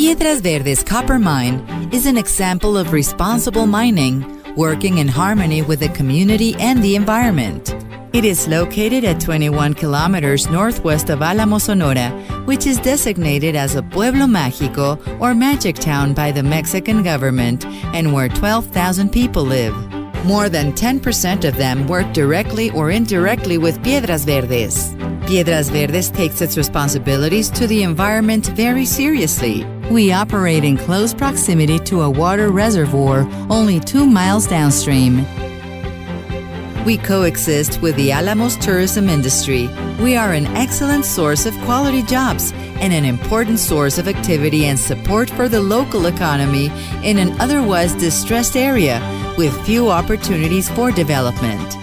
Piedras Verdes copper mine is an example of responsible mining, working in harmony with the community and the environment. It is located at 21 kilometers northwest of Álamos, Sonora, which is designated as a Pueblo Mágico or Magic Town by the Mexican government, and where 12,000 people live. More than 10% of them work directly or indirectly with Piedras Verdes. Piedras Verdes takes its responsibilities to the environment very seriously. We operate in close proximity to a water reservoir only 2 miles downstream. We coexist with the Álamos tourism industry. We are an excellent source of quality jobs and an important source of activity and support for the local economy in an otherwise distressed area with few opportunities for development.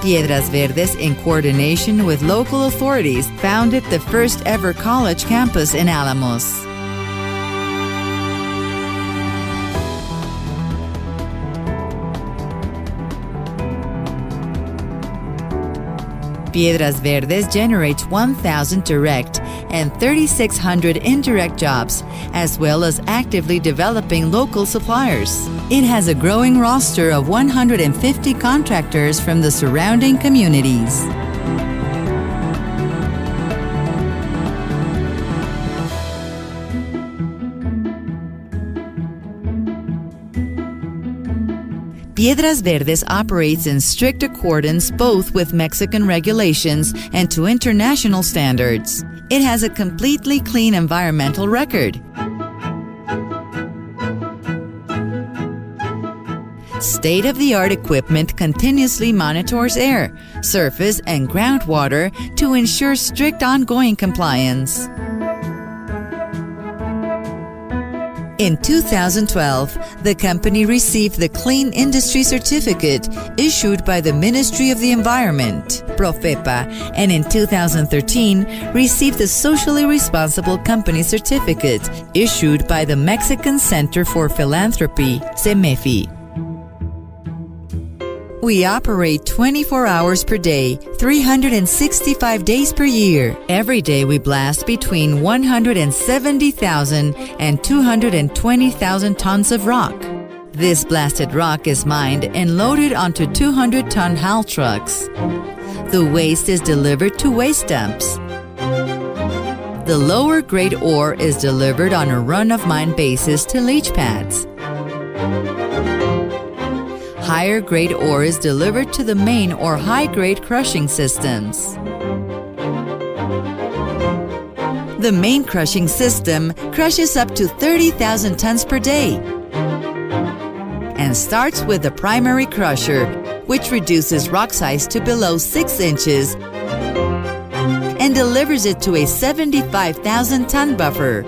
Piedras Verdes, in coordination with local authorities, founded the first ever college campus in Álamos. Piedras Verdes generates 1,000 direct and 3,600 indirect jobs, as well as actively developing local suppliers. It has a growing roster of 150 contractors from the surrounding communities. Piedras Verdes operates in strict accordance both with Mexican regulations and to international standards. It has a completely clean environmental record. State-of-the-art equipment continuously monitors air, surface, and groundwater to ensure strict ongoing compliance. In 2012, the company received the Clean Industry Certificate issued by the Ministry of the Environment, Profepa, and in 2013 received the Socially Responsible Company Certificate issued by the Mexican Center for Philanthropy, CEMEFI. We operate 24 hours per day, 365 days per year. Every day we blast between 170,000 and 220,000 tons of rock. This blasted rock is mined and loaded onto 200-ton haul trucks. The waste is delivered to waste dumps. The lower grade ore is delivered on a run-of-mine basis to leach pads. Higher grade ore is delivered to the main or high grade crushing systems. The main crushing system crushes up to 30,000 tons per day and starts with the primary crusher, which reduces rock size to below 6 inches and delivers it to a 75,000 ton buffer.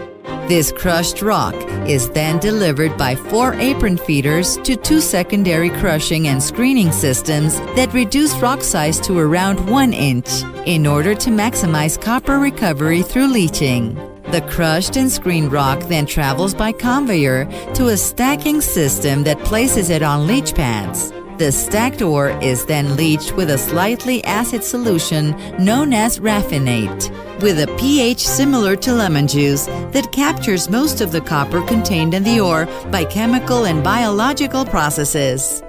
This crushed rock is then delivered by 4 apron feeders to 2 secondary crushing and screening systems that reduce rock size to around 1 inch in order to maximize copper recovery through leaching. The crushed and screened rock then travels by conveyor to a stacking system that places it on leach pads. The stacked ore is then leached with a slightly acid solution known as raffinate, with a pH similar to lemon juice that captures most of the copper contained in the ore by chemical and biological processes.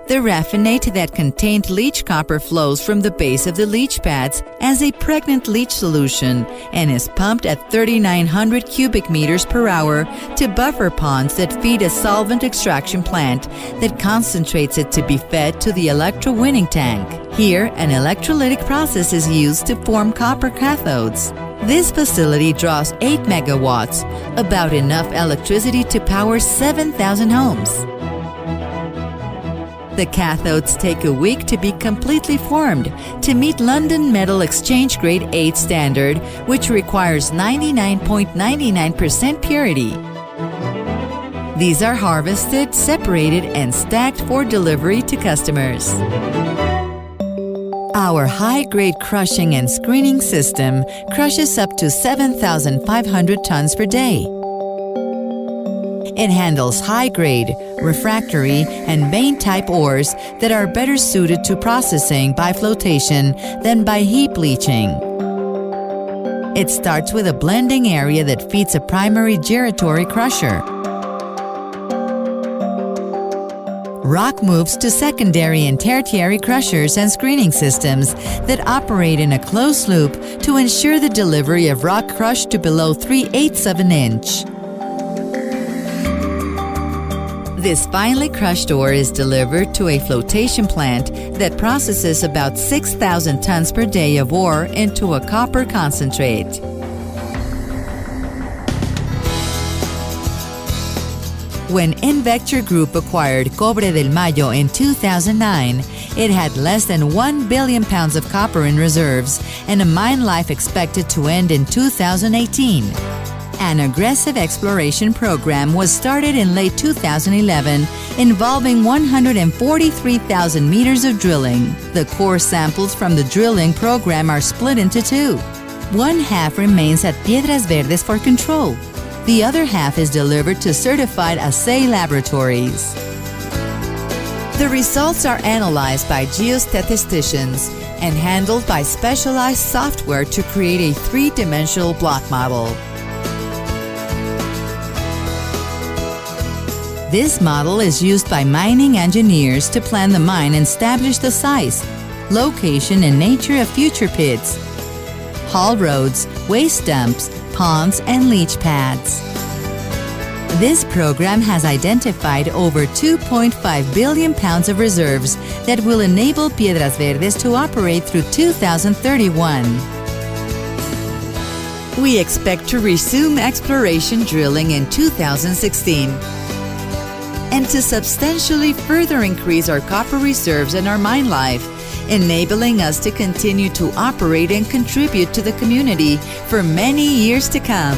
The raffinate that contained leach copper flows from the base of the leach pads as a pregnant leach solution and is pumped at 3,900 cubic meters per hour to buffer ponds that feed a solvent extraction plant that concentrates it to be fed to the electrowinning tank. Here, an electrolytic process is used to form copper cathodes. This facility draws 8 megawatts, about enough electricity to power 7,000 homes. The cathodes take a week to be completely formed to meet London Metal Exchange Grade 8 standard, which requires 99.99% purity. These are harvested, separated, and stacked for delivery to customers. Our high-grade crushing and screening system crushes up to 7,500 tons per day. It handles high-grade, refractory, and vein-type ores that are better suited to processing by flotation than by heap leaching. It starts with a blending area that feeds a primary gyratory crusher. Rock moves to secondary and tertiary crushers and screening systems that operate in a closed loop to ensure the delivery of rock crushed to below 3/8 of an inch. This finely crushed ore is delivered to a flotation plant that processes about 6,000 tons per day of ore into a copper concentrate. When Invecture Group acquired Cobre del Mayo in 2009, it had less than 1 billion pounds of copper in reserves and a mine life expected to end in 2018. An aggressive exploration program was started in late 2011, involving 143,000 meters of drilling. The core samples from the drilling program are split into two. One half remains at Piedras Verdes for control. The other half is delivered to certified assay laboratories. The results are analyzed by geostatisticians and handled by specialized software to create a three-dimensional block model. This model is used by mining engineers to plan the mine and establish the size, location, and nature of future pits, haul roads, waste dumps, ponds, and leach pads. This program has identified over 2.5 billion pounds of reserves that will enable Piedras Verdes to operate through 2031. We expect to resume exploration drilling in 2016 and to substantially further increase our copper reserves and our mine life, enabling us to continue to operate and contribute to the community for many years to come.